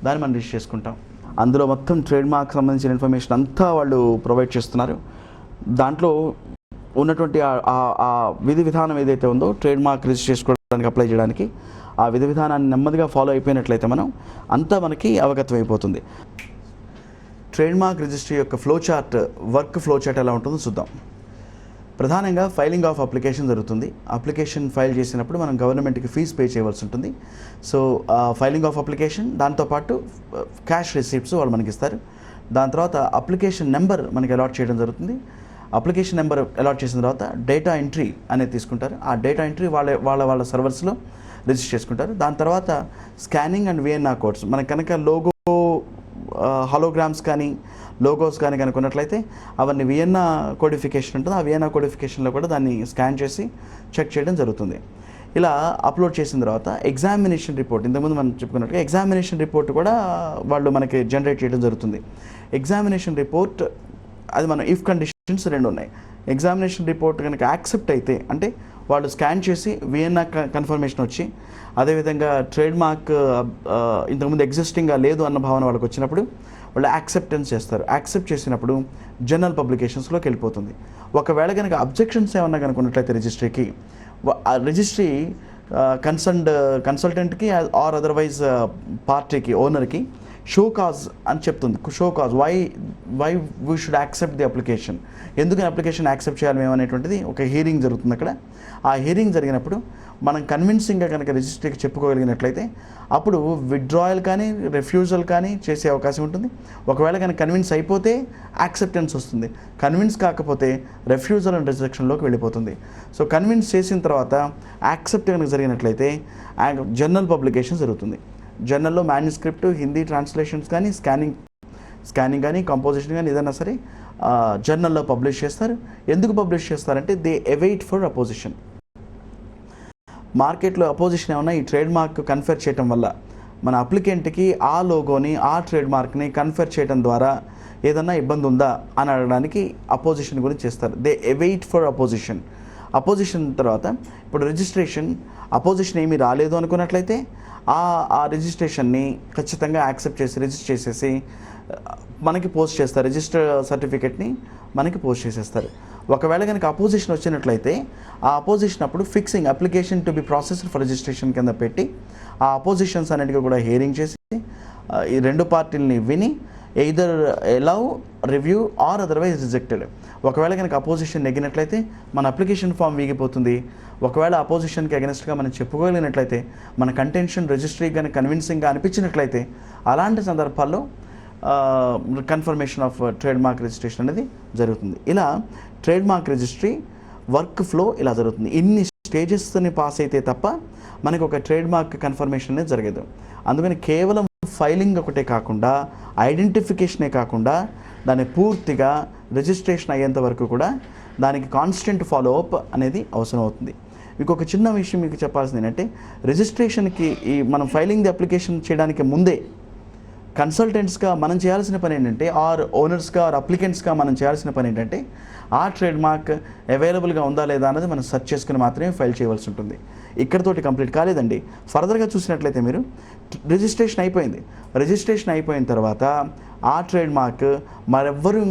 Speaker 2: దాన్ని మనం రిజిస్టర్ చేసుకుంటాం. అందులో మొత్తం ట్రేడ్ మార్క్ సంబంధించిన ఇన్ఫర్మేషన్ అంతా వాళ్ళు ప్రొవైడ్ చేస్తున్నారు. దాంట్లో ఉన్నటువంటి ఆ విధి విధానం ఏదైతే ఉందో ట్రేడ్ మార్క్ రిజిస్టర్ చేసుకోవడానికి, అప్లై చేయడానికి, ఆ విధి విధానాన్ని నెమ్మదిగా ఫాలో అయిపోయినట్లయితే మనం అంతా మనకి అవగతం అయిపోతుంది. ట్రేడ్ మార్క్ రిజిస్ట్రీ యొక్క flow chart, work flow chart ఎలా ఉంటుందో చూద్దాం. ప్రధానంగా ఫైలింగ్ ఆఫ్ అప్లికేషన్ జరుగుతుంది. అప్లికేషన్ ఫైల్ చేసినప్పుడు మనం గవర్నమెంట్కి ఫీజు పే చేయవలసి ఉంటుంది. సో ఫైలింగ్ ఆఫ్ అప్లికేషన్, దాంతోపాటు క్యాష్ రిసీప్ట్స్ వాళ్ళు మనకి ఇస్తారు. దాని తర్వాత అప్లికేషన్ నెంబర్ మనకి అలాట్ చేయడం జరుగుతుంది. అప్లికేషన్ నెంబర్ అలాట్ చేసిన తర్వాత డేటా ఎంట్రీ అనేది తీసుకుంటారు. ఆ డేటా ఎంట్రీ వాళ్ళ సర్వర్స్లో రిజిస్టర్ చేసుకుంటారు. దాని తర్వాత స్కానింగ్ అండ్ విఎన్ఆర్ కోడ్స్, మనకి కనుక లోగో హలోగ్రామ్స్ కానీ లోగోస్ కానీ కనుక్కున్నట్లయితే అవన్నీ వియన్నా కోడిఫికేషన్ ఉంటుంది. ఆ వియన్నా కోడిఫికేషన్లో కూడా దాన్ని స్కాన్ చేసి చెక్ చేయడం జరుగుతుంది. ఇలా అప్లోడ్ చేసిన తర్వాత ఎగ్జామినేషన్ రిపోర్ట్, ఇంతకుముందు మనం చెప్పుకున్నట్టుగా ఎగ్జామినేషన్ రిపోర్ట్ కూడా వాళ్ళు మనకి జనరేట్ చేయడం జరుగుతుంది. ఎగ్జామినేషన్ రిపోర్ట్ అది మన ఇఫ్ కండిషన్స్ 2 ఉన్నాయి. ఎగ్జామినేషన్ రిపోర్ట్ కనుక యాక్సెప్ట్ అయితే, అంటే వాళ్ళు స్కాన్ చేసి వియన్నా కన్ఫర్మేషన్ వచ్చి, అదేవిధంగా ట్రేడ్ మార్క్ ఇంతకుముందు ఎగ్జిస్టింగ్గా లేదు అన్న భావన వాళ్ళకి వచ్చినప్పుడు వాళ్ళు యాక్సెప్టెన్స్ చేస్తారు. యాక్సెప్ట్ చేసినప్పుడు జనరల్ పబ్లికేషన్స్లోకి వెళ్ళిపోతుంది. ఒకవేళ కనుక అబ్జెక్షన్స్ ఏమన్నా కనుక ఉన్నట్లయితే రిజిస్ట్రీకి, రిజిస్ట్రీ కన్సల్టెంట్కి ఆర్ అదర్వైజ్ పార్టీకి, ఓనర్కి షో కాజ్ అని చెప్తుంది. Show cause why we should accept the application, ఎందుకు అప్లికేషన్ యాక్సెప్ట్ చేయాలి మేము అనేటువంటిది ఒక హీరింగ్ జరుగుతుంది అక్కడ. ఆ హీరింగ్ జరిగినప్పుడు మనం కన్విన్సింగ్గా కనుక రిజిస్ట్రీకి చెప్పుకోగలిగినట్లయితే అప్పుడు విత్డ్రాయల్ కానీ రిఫ్యూజల్ కానీ చేసే అవకాశం ఉంటుంది. ఒకవేళ కనుక కన్విన్స్ అయిపోతే యాక్సెప్టెన్స్ వస్తుంది, కన్విన్స్ కాకపోతే రిఫ్యూజల్ అండ్ రిజెక్షన్లోకి వెళ్ళిపోతుంది. సో కన్విన్స్ చేసిన తర్వాత యాక్సెప్ట్ కనుక జరిగినట్లయితే జర్నల్ పబ్లికేషన్ జరుగుతుంది. జర్నల్లో మ్యాన్యుస్క్రిప్ట్, హిందీ ట్రాన్స్లేషన్స్ కానీ స్కానింగ్ కానీ కంపోజిషన్ కానీ ఏదైనా సరే జర్నల్లో పబ్లిష్ చేస్తారు. ఎందుకు పబ్లిష్ చేస్తారంటే దే అవైట్ ఫర్ అపోజిషన్. మార్కెట్లో అపోజిషన్ ఏమన్నా ఈ ట్రేడ్ మార్క్ కన్ఫర్ చేయడం వల్ల మన అప్లికెంట్కి ఆ లోగోని ఆ ట్రేడ్ మార్క్ని కన్ఫర్ చేయడం ద్వారా ఏదన్నా ఇబ్బంది ఉందా అని అడగడానికి అపోజిషన్ గురించి చేస్తారు. దే అవైట్ ఫర్ అపోజిషన్ తర్వాత ఇప్పుడు రిజిస్ట్రేషన్ అపోజిషన్ ఏమీ రాలేదు అనుకున్నట్లయితే ఆ రిజిస్ట్రేషన్ని ఖచ్చితంగా యాక్సెప్ట్ చేసి రిజిస్టర్ చేసేసి మనకి పోస్ట్ చేస్తారు. రిజిస్టర్ సర్టిఫికెట్ని మనకి పోస్ట్ చేసేస్తారు. ఒకవేళ కనుక అపోజిషన్ వచ్చినట్లయితే ఆ అపోజిషన్ అప్పుడు fixing application to be processed for registration కింద పెట్టి ఆ అపోజిషన్స్ అన్నిటికీ కూడా హియరింగ్ చేసి ఈ రెండు పార్టీలని విని either allow, review or otherwise rejected. ఒకవేళ కనుక అపోజిషన్ నెగ్గినట్లయితే మన అప్లికేషన్ ఫామ్ వీగిపోతుంది. ఒకవేళ అపోజిషన్కి అగెన్స్ట్గా మనం చెప్పుకోగలిగినట్లయితే మన కంటెన్షన్ రిజిస్ట్రీ కానీ కన్విన్సింగ్గా అనిపించినట్లయితే అలాంటి సందర్భాల్లో confirmation of trade mark registration అనేది జరుగుతుంది. ఇలా trade mark registry work flow ఇలా జరుగుతుంది. ఇన్ని స్టేజెస్ని పాస్ అయితే తప్ప మనకు ఒక ట్రేడ్ మార్క్ కన్ఫర్మేషన్ అనేది జరగదు. అందుకని కేవలం ఫైలింగ్ ఒకటే కాకుండా ఐడెంటిఫికేషనే కాకుండా దాన్ని పూర్తిగా రిజిస్ట్రేషన్ అయ్యేంత వరకు కూడా దానికి కాన్స్టెంట్ ఫాలోఅప్ అనేది అవసరం అవుతుంది. ఇంకొక చిన్న విషయం మీకు చెప్పాల్సింది ఏంటంటే రిజిస్ట్రేషన్కి మనం ఫైలింగ్ ది అప్లికేషన్ చేయడానికి ముందే కన్సల్టెంట్స్గా మనం చేయాల్సిన పని ఏంటంటే ఆర్ ఓనర్స్గా ఆర్ అప్లికెంట్స్గా మనం చేయాల్సిన పని ఏంటంటే ఆ ట్రేడ్ మార్క్ అవైలబుల్గా ఉందా లేదా అన్నది మనం సెర్చ్ చేసుకుని మాత్రమే ఫైల్ చేయవలసి ఉంటుంది. ఇక్కడతోటి కంప్లీట్ కాలేదండి. ఫర్దర్గా చూసినట్లయితే మీరు రిజిస్ట్రేషన్ అయిపోయిన తర్వాత ఆ ట్రేడ్ మార్క్ మరెవ్వరూ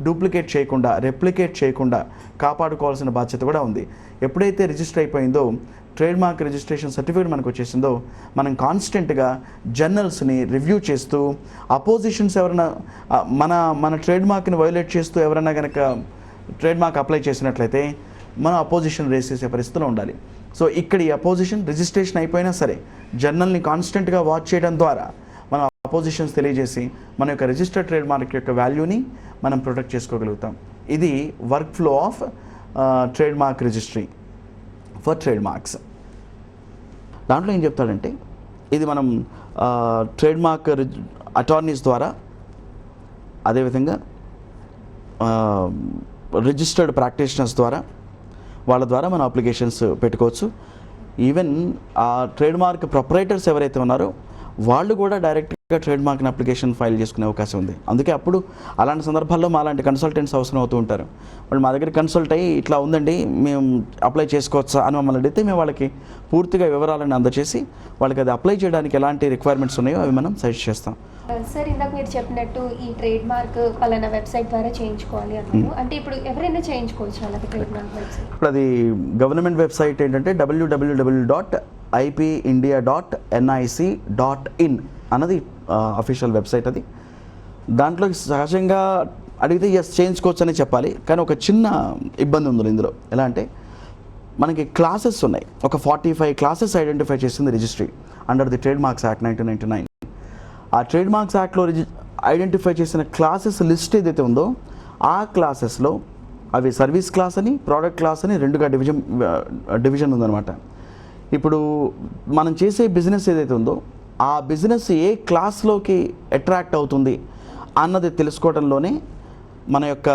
Speaker 2: డూప్లికేట్ చేయకుండా రెప్లికేట్ చేయకుండా కాపాడుకోవాల్సిన బాధ్యత కూడా ఉంది. ఎప్పుడైతే రిజిస్టర్ అయిపోయిందో ట్రేడ్ మార్క్ రిజిస్ట్రేషన్ సర్టిఫికేట్ మనకు వచ్చేసిందో మనం కాన్స్టెంట్గా జర్నల్స్ని రివ్యూ చేస్తూ అపోజిషన్స్ ఎవరైనా మన ట్రేడ్ మార్క్ని వైలేట్ చేస్తూ ఎవరైనా కనుక ట్రేడ్ మార్క్ అప్లై చేసినట్లయితే మనం అపోజిషన్ రేస్ చేసే పరిస్థితిలో ఉండాలి. సో ఇక్కడ ఈ అపోజిషన్ రిజిస్ట్రేషన్ అయిపోయినా సరే జర్నల్ని కాన్స్టెంట్గా వాచ్ చేయడం ద్వారా మనం అపోజిషన్స్ తెలియజేసి మన యొక్క రిజిస్టర్డ్ ట్రేడ్ మార్క్ యొక్క వాల్యూని మనం ప్రొటెక్ట్ చేసుకోగలుగుతాం. ఇది work flow of trade mark registry for trade marks. దాంట్లో ఏం చెప్తాడంటే ఇది మనం ట్రేడ్ మార్క్ అటార్నీస్ ద్వారా అదేవిధంగా రిజిస్టర్డ్ ప్రాక్టీషనర్స్ ద్వారా వాళ్ళ ద్వారా మనం అప్లికేషన్స్ పెట్టుకోవచ్చు. ఈవెన్ ఆ ట్రేడ్ మార్క్ ప్రొపరేటర్స్ ఎవరైతే ఉన్నారో వాళ్ళు కూడా డైరెక్ట్గా ట్రేడ్ మార్క్ని అప్లికేషన్ ఫైల్ చేసుకునే అవకాశం ఉంది. అందుకే అప్పుడు అలాంటి సందర్భాల్లో మా అలాంటి కన్సల్టెంట్స్ అవసరం అవుతూ ఉంటారు. వాళ్ళు మా దగ్గర కన్సల్ట్ అయ్యి ఇట్లా ఉందండి మేము అప్లై చేసుకోవచ్చా అని మమ్మల్ని అడిగితే మేము వాళ్ళకి పూర్తిగా వివరాలను అందజేసి వాళ్ళకి అది అప్లై చేయడానికి ఎలాంటి రిక్వైర్మెంట్స్ ఉన్నాయో అవి మనం సజెస్ట్ చేస్తాం.
Speaker 1: సార్ ఇందాక మీరు చెప్పినట్టు ఈ ట్రేడ్ మార్క్ పలానా వెబ్సైట్ ద్వారా చేయించుకోవాలి అన్నారు. అంటే ఇప్పుడు ఎవరైనా చేయించుకోవచ్చు అలాగే ట్రేడ్ మార్క్ వెబ్సైట్?
Speaker 2: ఇప్పుడు అది గవర్నమెంట్ వెబ్సైట్ ఏంటంటే www.ipindia.nic.in అన్నది అఫీషియల్ వెబ్సైట్. అది దాంట్లో సహజంగా అడిగితే ఎస్ చేయించుకోవచ్చు అని చెప్పాలి. కానీ ఒక చిన్న ఇబ్బంది ఉంది ఇందులో. ఎలా అంటే మనకి క్లాసెస్ ఉన్నాయి. ఒక 45 క్లాసెస్ ఐడెంటిఫై చేసింది registry under the trade marks act 1999. ఆ ట్రేడ్ మార్క్స్ యాక్ట్లో ఐడెంటిఫై చేసిన క్లాసెస్ లిస్ట్ ఏదైతే ఉందో ఆ క్లాసెస్లో అవి సర్వీస్ క్లాస్ అని ప్రోడక్ట్ క్లాస్ అని రెండుగా డివిజన్ ఉందన్నమాట. ఇప్పుడు మనం చేసే బిజినెస్ ఏదైతే ఉందో ఆ బిజినెస్ ఏ క్లాస్లోకి అట్రాక్ట్ అవుతుంది అన్నది తెలుసుకోవడంలోనే మన యొక్క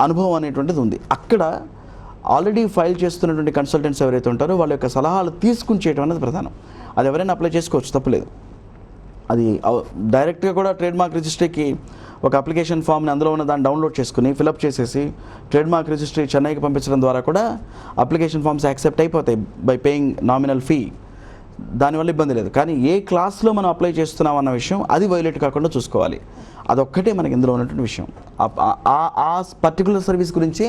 Speaker 2: అనుభవం అనేటువంటిది ఉంది. అక్కడ ఆల్రెడీ ఫైల్ చేస్తున్నటువంటి కన్సల్టెంట్స్ ఎవరైతే ఉంటారో వాళ్ళ యొక్క సలహాలు తీసుకుని చేయడం అనేది ప్రధానం. అది ఎవరైనా అప్లై చేసుకోవచ్చు, తప్పలేదు. అది డైరెక్ట్గా కూడా ట్రేడ్ మార్క్ రిజిస్ట్రీకి ఒక అప్లికేషన్ ఫామ్ని అందులో ఉన్న దాన్ని డౌన్లోడ్ చేసుకుని ఫిలప్ చేసేసి ట్రేడ్ మార్క్ రిజిస్ట్రీ చెన్నైకి పంపించడం ద్వారా కూడా అప్లికేషన్ ఫామ్స్ యాక్సెప్ట్ అయిపోతాయి బై పేయింగ్ నామినల్ ఫీ. దానివల్ల ఇబ్బంది లేదు. కానీ ఏ క్లాస్లో మనం అప్లై చేస్తున్నాం అన్న విషయం అది వైలేట్ కాకుండా చూసుకోవాలి. అదొక్కటే మనకి ఇందులో ఉన్నటువంటి విషయం. ఆ పర్టికులర్ సర్వీస్ గురించి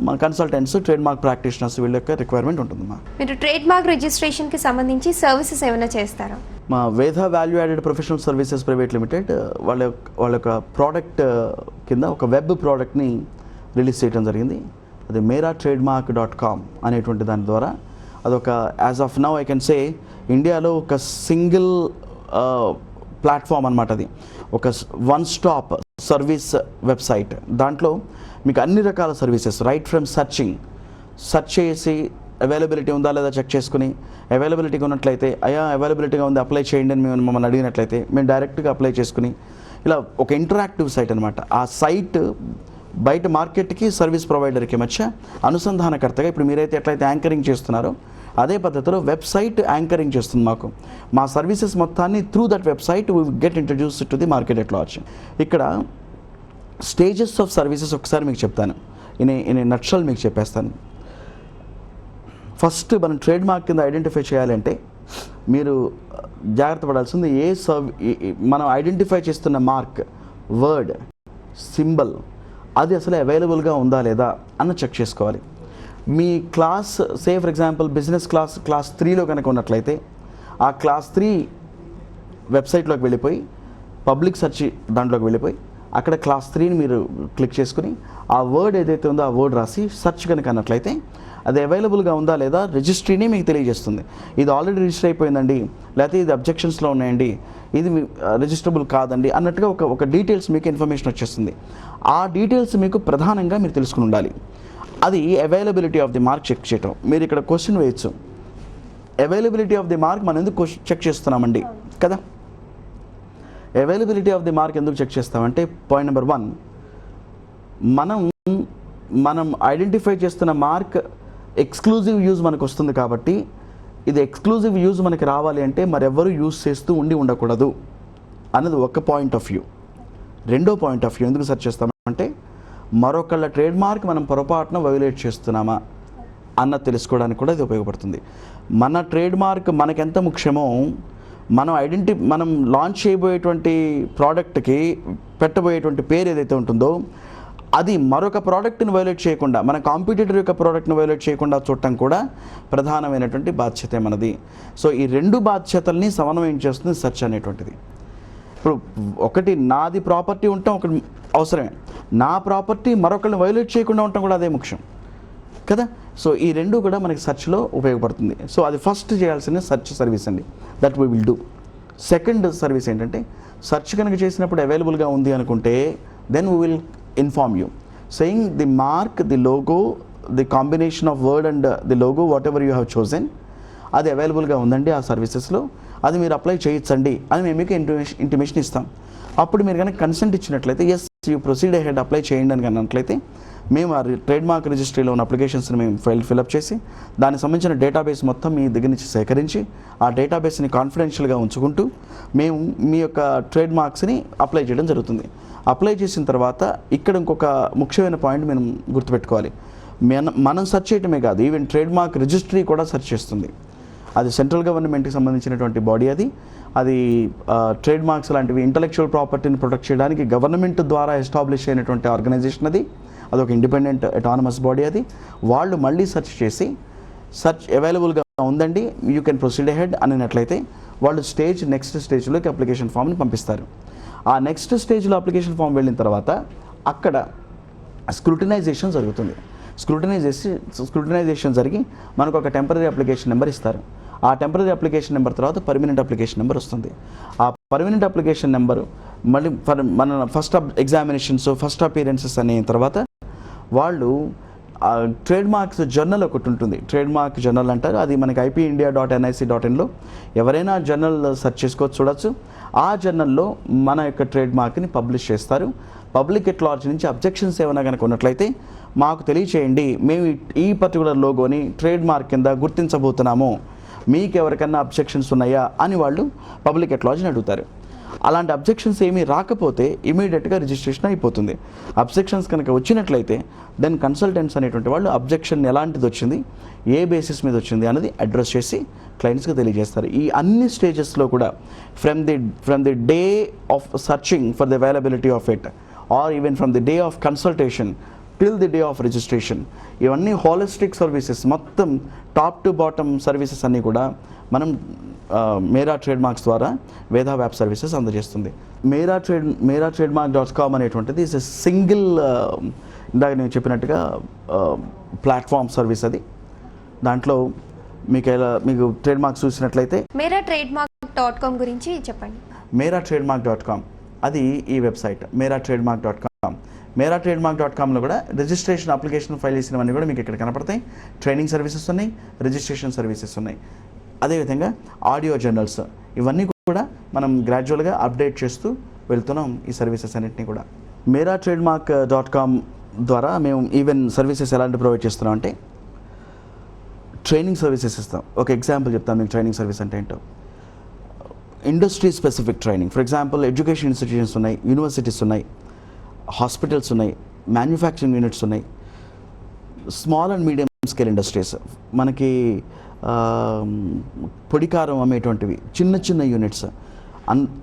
Speaker 2: మన కన్సల్టెంట్స్ ట్రేడ్ మార్క్ ప్రాక్టీషనర్స్ వీళ్ళ యొక్క రిక్వైర్మెంట్ ఉంటుందమ్మా.
Speaker 1: మీరు ట్రేడ్ మార్క్ రిజిస్ట్రేషన్కి సంబంధించి సర్వీసెస్ ఏమైనా చేస్తారా?
Speaker 2: మా వేద value added professional services private limited వాళ్ళ యొక్క ప్రోడక్ట్ కింద ఒక వెబ్ ప్రోడక్ట్ని రిలీజ్ చేయడం జరిగింది. అది meratrademark.com అనేటువంటి దాని ద్వారా అదొక as of now I can say ఇండియాలో ఒక సింగిల్ ప్లాట్ఫామ్ అనమాట. అది ఒక వన్ స్టాప్ సర్వీస్ వెబ్సైట్. దాంట్లో మీకు అన్ని రకాల సర్వీసెస్ రైట్ ఫ్రమ్ సెర్చ్ చేసి అవైలబిలిటీ ఉందా లేదా చెక్ చేసుకుని, అవైలబిలిటీగా ఉన్నట్లయితే అవైలబిలిటీగా ఉంది అప్లై చేయండి అని మేము మమ్మల్ని అడిగినట్లయితే మేము డైరెక్ట్గా అప్లై చేసుకుని ఇలా ఒక ఇంటరాక్టివ్ సైట్ అనమాట. ఆ సైట్ బయట మార్కెట్కి సర్వీస్ ప్రొవైడర్కి మధ్య అనుసంధానకర్తగా ఇప్పుడు మీరైతే ఎట్లయితే యాంకరింగ్ చేస్తున్నారో అదే పద్ధతిలో వెబ్సైట్ యాంకరింగ్ చేస్తుంది మాకు. మా సర్వీసెస్ మొత్తాన్ని through that website we get introduce to the market at large. ఇక్కడ స్టేజెస్ ఆఫ్ సర్వీసెస్ ఒకసారి మీకు చెప్తాను, ఇన్ నట్షల్ మీకు చెప్పేస్తాను. ఫస్ట్ మనం ట్రేడ్ మార్క్ కింద ఐడెంటిఫై చేయాలంటే మీరు జాగ్రత్త పడాల్సింది మనం ఐడెంటిఫై చేస్తున్న మార్క్, వర్డ్, సింబల్ అది అసలు అవైలబుల్గా ఉందా లేదా అన్న చెక్ చేసుకోవాలి. మీ class for example business class 3లో కనుక ఉన్నట్లయితే ఆ క్లాస్ 3 వెబ్సైట్లోకి వెళ్ళిపోయి పబ్లిక్ సెర్చ్ దాంట్లోకి వెళ్ళిపోయి అక్కడ క్లాస్ 3ని మీరు క్లిక్ చేసుకుని ఆ వర్డ్ ఏదైతే ఉందో ఆ వర్డ్ రాసి సెర్చ్ కనుక అన్నట్లయితే అది అవైలబుల్గా ఉందా లేదా రిజిస్ట్రీని మీకు తెలియజేస్తుంది. ఇది ఆల్రెడీ రిజిస్టర్ అయిపోయిందండి, లేకపోతే ఇది అబ్జెక్షన్స్లో ఉన్నాయండి, ఇది రిజిస్టరబుల్ కాదండి అన్నట్టుగా ఒక డీటెయిల్స్ మీకు ఇన్ఫర్మేషన్ వచ్చేస్తుంది. ఆ డీటెయిల్స్ మీకు ప్రధానంగా మీరు తెలుసుకుని ఉండాలి. అది availability of the mark check చేయటం. మీరు ఇక్కడ క్వశ్చన్ వేయచ్చు, అవైలబిలిటీ ఆఫ్ ది మార్క్ మనం ఎందుకు చెక్ చేస్తున్నామండి కదా. అవైలబిలిటీ ఆఫ్ ది మార్క్ ఎందుకు చెక్ చేస్తామంటే పాయింట్ నెంబర్ 1, మనం ఐడెంటిఫై చేస్తున్న మార్క్ ఎక్స్క్లూజివ్ యూజ్ మనకు వస్తుంది కాబట్టి ఇది ఎక్స్క్లూజివ్ యూజ్ మనకి రావాలి అంటే మరెవ్వరూ యూజ్ చేస్తూ ఉండకూడదు అన్నది ఒక పాయింట్ ఆఫ్ వ్యూ. రెండో పాయింట్ ఆఫ్ వ్యూ ఎందుకు సెర్చ్ చేస్తామంటే మరొకళ్ళ ట్రేడ్ మార్క్ మనం పొరపాటున వైలేట్ చేస్తున్నామా అన్న తెలుసుకోవడానికి కూడా ఇది ఉపయోగపడుతుంది. మన ట్రేడ్ మార్క్ మనకెంత ముఖ్యమో మనం లాంచ్ చేయబోయేటువంటి ప్రోడక్ట్కి పెట్టబోయేటువంటి పేరు ఏదైతే ఉంటుందో అది మరొక ప్రోడక్ట్ని వైలేట్ చేయకుండా, మన కాంపిటీటర్ యొక్క ప్రోడక్ట్ని వైలేట్ చేయకుండా చూడటం కూడా ప్రధానమైనటువంటి బాధ్యతే మనది. సో ఈ రెండు బాధ్యతల్ని సమన్వయం చేస్తుంది సెర్చ్ అనేటువంటిది. ఇప్పుడు ఒకటి నాది ప్రాపర్టీ ఉండటం ఒకటి అవసరమే, నా ప్రాపర్టీ మరొకరిని వైలేట్ చేయకుండా ఉండటం కూడా అదే ముఖ్యం కదా. సో ఈ రెండు కూడా మనకి సెర్చ్లో ఉపయోగపడుతుంది. సో అది ఫస్ట్ చేయాల్సిన సెర్చ్ సర్వీస్ అండి, that we will do. Second service ఏంటంటే సెర్చ్ కనుక చేసినప్పుడు అవైలబుల్గా ఉంది అనుకుంటే then we will inform you saying the mark, the logo, the combination of word and the logo whatever you have chosen అది అవైలబుల్గా ఉందండి ఆ సర్వీసెస్లో, అది మీరు అప్లై చేయొచ్చండి అని మేము మీకు ఇంటిమేషన్ ఇస్తాం. అప్పుడు మీరు కనుక కన్సెంట్ ఇచ్చినట్లయితే yes you proceed ahead apply చేయండి అని అన్నట్లయితే మేము ఆ ట్రేడ్ మార్క్ రిజిస్ట్రీలో ఉన్న అప్లికేషన్స్ని మేము ఫిల్అప్ చేసి దానికి సంబంధించిన డేటాబేస్ మొత్తం మీ దగ్గర నుంచి సేకరించి ఆ డేటాబేస్ని కాన్ఫిడెన్షియల్గా ఉంచుకుంటూ మేము మీ యొక్క ట్రేడ్ మార్క్స్ని అప్లై చేయడం జరుగుతుంది. అప్లై చేసిన తర్వాత ఇక్కడ ఇంకొక ముఖ్యమైన పాయింట్ మనం గుర్తుపెట్టుకోవాలి, మనం సెర్చ్ చేయటమే కాదు, ఈవెన్ ట్రేడ్ మార్క్ రిజిస్ట్రీ కూడా సెర్చ్ చేస్తుంది. అది సెంట్రల్ గవర్నమెంట్కి సంబంధించినటువంటి బాడీ. అది ట్రేడ్ మార్క్స్ లాంటివి ఇంటలెక్చువల్ ప్రాపర్టీని ప్రొటెక్ట్ చేయడానికి గవర్నమెంట్ ద్వారా ఎస్టాబ్లిష్ అయినటువంటి ఆర్గనైజేషన్ అదొక ఇండిపెండెంట్ అటానమస్ బాడీ. వాళ్ళు మళ్ళీ సెర్చ్ చేసి అవైలబుల్గా ఉందండి యూ కెన్ ప్రొసీడ్ అహెడ్ అన్నట్లయితే వాళ్ళు నెక్స్ట్ స్టేజ్లోకి అప్లికేషన్ ఫామ్ని పంపిస్తారు. ఆ నెక్స్ట్ స్టేజ్లో అప్లికేషన్ ఫామ్ వెళ్ళిన తర్వాత అక్కడ స్క్రూటినైజేషన్ జరుగుతుంది. స్క్రూటినైజేషన్ జరిగి మనకు ఒక టెంపరరీ అప్లికేషన్ నెంబర్ ఇస్తారు. ఆ టెంపరరీ అప్లికేషన్ నెంబర్ తర్వాత పర్మనెంట్ అప్లికేషన్ నెంబర్ వస్తుంది. ఆ పర్మనెంట్ అప్లికేషన్ నెంబరు మళ్ళీ మన ఫస్ట్ ఎగ్జామినేషన్స్, ఫస్ట్ అపియరెన్సెస్ అనే తర్వాత వాళ్ళు ట్రేడ్ మార్క్స్ జర్నల్ ఒకటి ఉంటుంది, ట్రేడ్ మార్క్ జర్నల్ అంటారు. అది మనకి ipindia.nic.inలో ఎవరైనా జర్నల్ సెర్చ్ చేసుకోవచ్చు, చూడొచ్చు. ఆ జర్నల్లో మన యొక్క ట్రేడ్ మార్క్ని పబ్లిష్ చేస్తారు. పబ్లిక్ ఎట్ లార్జ్ నుంచి అబ్జెక్షన్స్ ఏమైనా కనుక ఉన్నట్లయితే మాకు తెలియచేయండి, మేము ఈ పర్టికులర్ లోగోని ట్రేడ్ మార్క్ కింద గుర్తించబోతున్నాము, మీకు ఎవరికన్నా అబ్జెక్షన్స్ ఉన్నాయా అని వాళ్ళు పబ్లిక్ ఎట్ లార్జ్ని అడుగుతారు. అలాంటి అబ్జెక్షన్స్ ఏమీ రాకపోతే ఇమీడియట్గా రిజిస్ట్రేషన్ అయిపోతుంది. అబ్జెక్షన్స్ కనుక వచ్చినట్లయితే దెన్ కన్సల్టెంట్స్ అనేటువంటి వాళ్ళు అబ్జెక్షన్ ఎలాంటిది వచ్చింది, ఏ బేసిస్ మీద వచ్చింది అనేది అడ్రస్ చేసి క్లయింట్స్కి తెలియజేస్తారు. ఈ అన్ని స్టేజెస్లో కూడా from the day of searching for the availability of it or even from the day of consultation till the day of registration. ఇవన్నీ హోలిస్టిక్ సర్వీసెస్, మొత్తం టాప్ టు బాటమ్ సర్వీసెస్ అన్నీ కూడా మనం మేరా ట్రేడ్ మార్క్స్ ద్వారా వేదా వ్యాప్ సర్వీసెస్ అందజేస్తుంది. మేరా ట్రేడ్మార్క్.com అనేటువంటిది is a single, ఇందాక నేను చెప్పినట్టుగా ప్లాట్ఫామ్ సర్వీస్. అది దాంట్లో మీకు ట్రేడ్ మార్క్స్ చూసినట్లయితే
Speaker 1: మేరా ట్రేడ్మార్క్.com గురించి చెప్పండి.
Speaker 2: మేరా ట్రేడ్మార్క్.com అది ఈ వెబ్సైట్ మేరా ట్రేడ్మార్క్.com. మేరా ట్రేడ్మార్క్.comలో కూడా రిజిస్ట్రేషన్ అప్లికేషన్ ఫైల్ చేసినవన్నీ కూడా మీకు ఇక్కడ కనపడతాయి. ట్రైనింగ్ సర్వీసెస్ ఉన్నాయి, రిజిస్ట్రేషన్ సర్వీసెస్ ఉన్నాయి. అదేవిధంగా ఆడియో జర్నల్స్, ఇవన్నీ కూడా మనం గ్రాడ్యువల్గా అప్డేట్ చేస్తూ వెళ్తున్నాం ఈ సర్వీసెస్ అన్నింటినీ కూడా. మేరా ట్రేడ్మార్క్.com ద్వారా మేము ఈవెన్ సర్వీసెస్ ఎలాంటి ప్రొవైడ్ చేస్తున్నాం అంటే ట్రైనింగ్ సర్వీసెస్ ఇస్తాం. ఒక ఎగ్జాంపుల్ చెప్తాను మీకు ట్రైనింగ్ సర్వీస్ అంటే ఏంటో. Industry specific training, for example education institutions ఉన్నాయి, యూనివర్సిటీస్ ఉన్నాయి, హాస్పిటల్స్ ఉన్నాయి, మ్యానుఫ్యాక్చరింగ్ యూనిట్స్ ఉన్నాయి, small and medium scale industries, మనకి పొడికారం అమ్మేటువంటివి చిన్న చిన్న యూనిట్స్,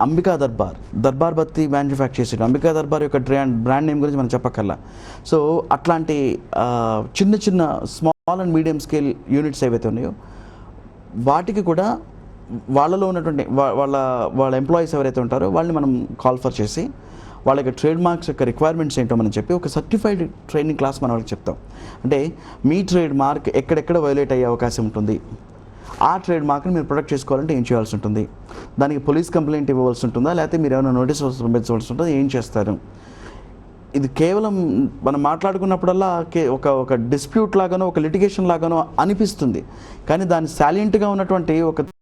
Speaker 2: అంబికా దర్బార్ బత్తి మ్యానుఫ్యాక్చర్ చేసేది. అంబికా దర్బార్ యొక్క బ్రాండ్ నేమ్ గురించి మనం చెప్పక్కర్లా. సో అట్లాంటి చిన్న చిన్న small and medium scale units ఏవైతే ఉన్నాయో వాటికి కూడా వాళ్ళలో ఉన్నటువంటి వాళ్ళ ఎంప్లాయీస్ ఎవరైతే ఉంటారో వాళ్ళని మనం కాల్ఫర్ చేసి వాళ్ళ యొక్క ట్రేడ్ మార్క్స్ యొక్క రిక్వైర్మెంట్స్ ఏంటో మనం చెప్పి ఒక సర్టిఫైడ్ ట్రైనింగ్ క్లాస్ మనం వాళ్ళకి చెప్తాం. అంటే మీ ట్రేడ్ మార్క్ ఎక్కడెక్కడ వైలేట్ అయ్యే అవకాశం ఉంటుంది, ఆ ట్రేడ్ మార్క్ని మీరు ప్రొటెక్ట్ చేసుకోవాలంటే ఏం చేయాల్సి ఉంటుంది, దానికి పోలీస్ కంప్లైంట్ ఇవ్వవలసి ఉంటుందా, లేకపోతే మీరు ఏమైనా నోటీస్ పంపించవలసి ఉంటుందా, ఏం చేస్తారు. ఇది కేవలం మనం మాట్లాడుకున్నప్పుడల్లా ఒక డిస్ప్యూట్ లాగానో ఒక లిటిగేషన్ లాగానో అనిపిస్తుంది, కానీ దాని సాలియంట్గా ఉన్నటువంటి ఒక